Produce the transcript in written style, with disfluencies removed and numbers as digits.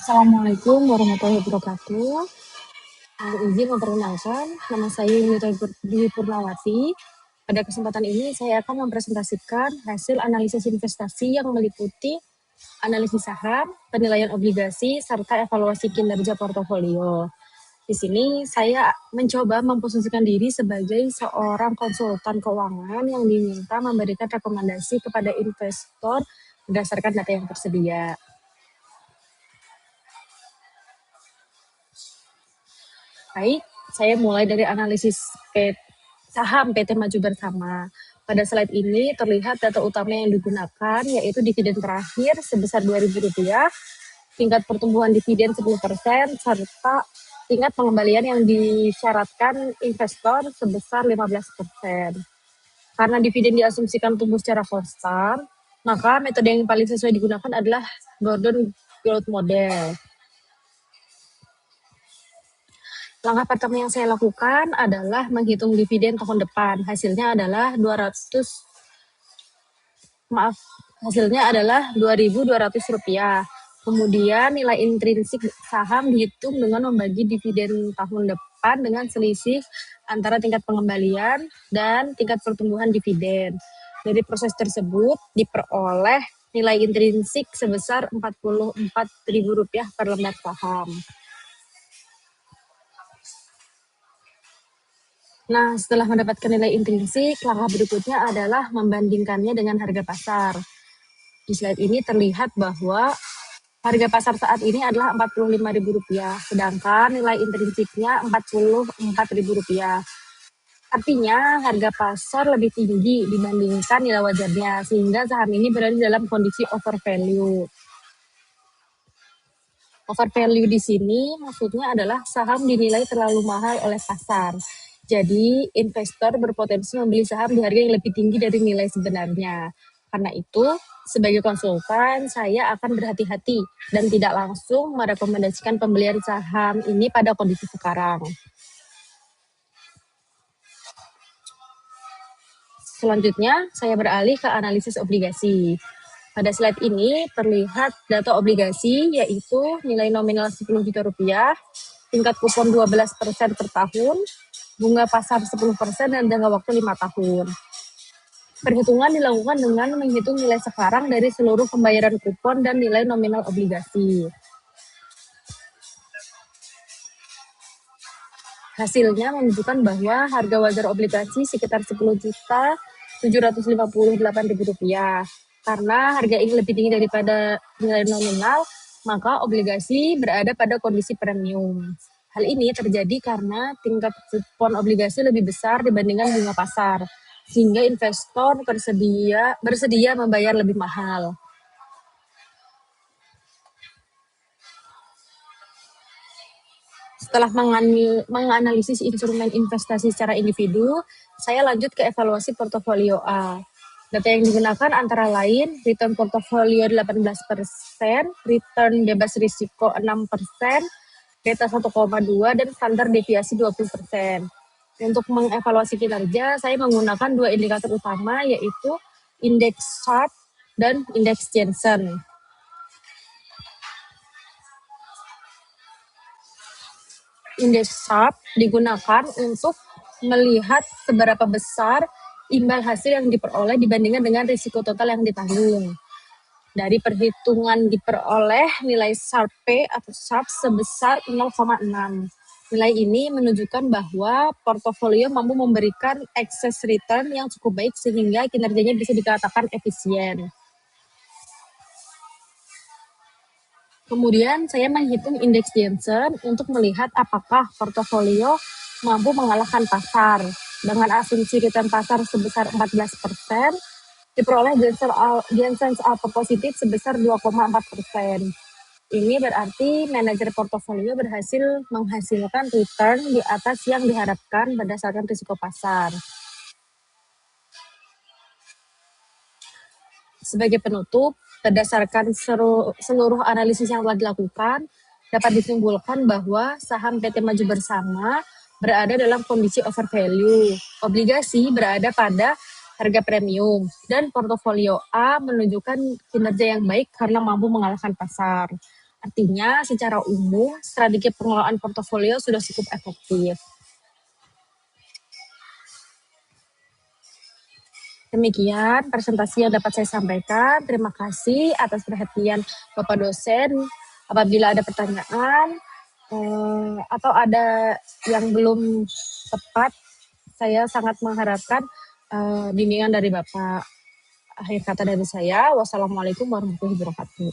Assalamualaikum warahmatullahi wabarakatuh. Izin memperkenalkan, nama saya Dwi Purnawati. Pada kesempatan ini, saya akan mempresentasikan hasil analisis investasi yang meliputi analisis saham, penilaian obligasi, serta evaluasi kinerja portofolio. Di sini, saya mencoba memposisikan diri sebagai seorang konsultan keuangan yang diminta memberikan rekomendasi kepada investor berdasarkan data yang tersedia. Baik, saya mulai dari analisis saham PT Maju Bersama. Pada slide ini terlihat data utama yang digunakan, yaitu dividen terakhir sebesar Rp2.000, tingkat pertumbuhan dividen 10%, serta tingkat pengembalian yang disyaratkan investor sebesar 15%. Karena dividen diasumsikan tumbuh secara konstan, maka metode yang paling sesuai digunakan adalah Gordon Growth Model. Langkah pertama yang saya lakukan adalah menghitung dividen tahun depan. Hasilnya adalah Rp2.200. Kemudian nilai intrinsik saham dihitung dengan membagi dividen tahun depan dengan selisih antara tingkat pengembalian dan tingkat pertumbuhan dividen. Dari proses tersebut diperoleh nilai intrinsik sebesar Rp44.000 per lembar saham. Nah, setelah mendapatkan nilai intrinsik, langkah berikutnya adalah membandingkannya dengan harga pasar. Di slide ini terlihat bahwa harga pasar saat ini adalah Rp45.000, sedangkan nilai intrinsiknya Rp44.000. Artinya, harga pasar lebih tinggi dibandingkan nilai wajarnya, sehingga saham ini berada dalam kondisi overvalue. Overvalue di sini maksudnya adalah saham dinilai terlalu mahal oleh pasar. Jadi, investor berpotensi membeli saham di harga yang lebih tinggi dari nilai sebenarnya. Karena itu, sebagai konsultan, saya akan berhati-hati dan tidak langsung merekomendasikan pembelian saham ini pada kondisi sekarang. Selanjutnya, saya beralih ke analisis obligasi. Pada slide ini terlihat data obligasi, yaitu nilai nominal Rp10 juta, tingkat kupon 12% per tahun, bunga pasar 10%, dan jangka waktu 5 tahun. Perhitungan dilakukan dengan menghitung nilai sekarang dari seluruh pembayaran kupon dan nilai nominal obligasi. Hasilnya menunjukkan bahwa harga wajar obligasi sekitar Rp10.758.000. Karena harga ini lebih tinggi daripada nilai nominal, maka obligasi berada pada kondisi premium. Hal ini terjadi karena tingkat kupon obligasi lebih besar dibandingkan bunga pasar, sehingga investor bersedia membayar lebih mahal. Setelah menganalisis instrumen investasi secara individu, saya lanjut ke evaluasi portofolio A. Data yang digunakan antara lain return portofolio 18%, return bebas risiko 6%, beta 1,2, dan standar deviasi 20%. Untuk mengevaluasi kinerja, saya menggunakan dua indikator utama, yaitu indeks Sharpe dan indeks Jensen. Indeks Sharpe digunakan untuk melihat seberapa besar imbal hasil yang diperoleh dibandingkan dengan risiko total yang ditanggung. Dari perhitungan diperoleh nilai Sharpe atau Sharpe sebesar 0,6. Nilai ini menunjukkan bahwa portofolio mampu memberikan excess return yang cukup baik sehingga kinerjanya bisa dikatakan efisien. Kemudian saya menghitung indeks Jensen untuk melihat apakah portofolio mampu mengalahkan pasar. Dengan asumsi return pasar sebesar 14%, diperoleh Jensen Alpha positif sebesar 2,4%. Ini berarti manajer portofolio berhasil menghasilkan return di atas yang diharapkan berdasarkan risiko pasar. Sebagai penutup, berdasarkan seluruh analisis yang telah dilakukan, dapat disimpulkan bahwa saham PT Maju Bersama berada dalam kondisi overvalue. Obligasi berada pada harga premium, dan portofolio A menunjukkan kinerja yang baik karena mampu mengalahkan pasar. Artinya, secara umum, strategi pengelolaan portofolio sudah cukup efektif. Demikian presentasi yang dapat saya sampaikan. Terima kasih atas perhatian Bapak dosen. Apabila ada pertanyaan atau ada yang belum tepat, saya sangat mengharapkan bimbingan dari Bapak. Akhir kata dari saya, wassalamualaikum warahmatullahi wabarakatuh.